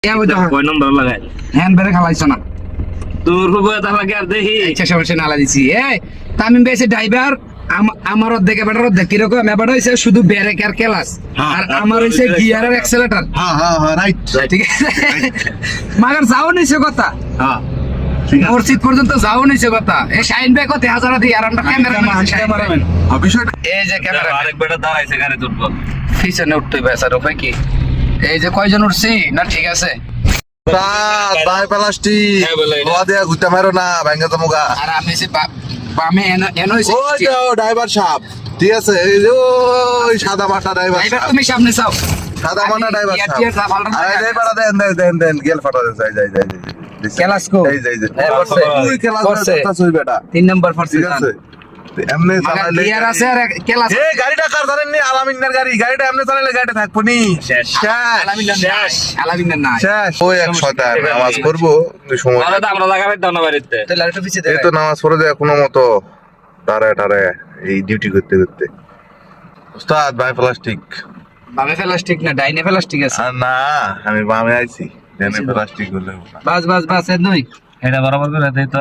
কয় নম্বর লাগাই hand brake হালাইছ না তোর হবে তাহলে আর দেখি ইচ্ছা সমস্যা নালা দিছি তামিম বেশি ড্রাইভার আমার অর্ধেকে বেটার অর্ধেক কিরকম ব্যাপার হয়েছে শুধু ব্রেক আর ক্লাস আর আমার হয়েছে গিয়ার আর অ্যাক্সেলেটর রাইট ঠিক আছে মাগার যাও নিছে কথা হ্যাঁ মসজিদ পর্যন্ত যাও নিছে কথা এই শাইন ভাই কত হাজার দিয়ে আর আমরা ক্যামেরাম্যান বিষয়টা এই যে ক্যামেরা আরেক বেটা দাঁড়াইছে গাড়ি তুলবো পিছনে উঠতে বেসার উপায় কি এই যে কয়জন উঠছি না ঠিক আছে বাই প্লাস্টিক হ্যাঁ, বলে এটা। লোহা দিয়া ঘুরতে মারো না ব্যাঙ্গা তোমাকা আর আমি সে বামে এন হইছে ওই যে ড্রাইভার সাহেব ঠিক আছে এই যে ওই সাদা মাটা ড্রাইভার ড্রাইভার তুমি সামনে চাও সাদা মাটা ড্রাইভার ইয়ার সাহেব টিয়ার যা ভালো না আরে দেই পাড়া দেন গেল ফাটা যাই কেলাসকো? এই যাই হ্যাঁ, করছে। ওই কেলাস করছে। কথা সই বেটা 3 নাম্বার ফরসি ঠিক আছে এমনি চালাইলে গিয়ার আছে আর কেলাস এই গাড়িটা কার জানেন নি আলামিনের গাড়িটা এমনি চালাইলে গাড়িটা থাকবো নি শেষ। আলামিন না শেষ ওই এক শয়তান নামাজ পড়বো সময় তাহলে তো আমরা লাগাবে দাও না বাড়িতে তো লাইটটা পিছে দে এই তো নামাজ পড়ে যায় কোনো মতো টারে এই ডিউটি করতে উস্তাদ ভাই প্লাস্টিক বামে প্লাস্টিক না ডাইনে প্লাস্টিক আছে আর না আমি বামে আইছি ডানে প্লাস্টিক হলে বাস এ নই এটা বরাবর করে দেই তো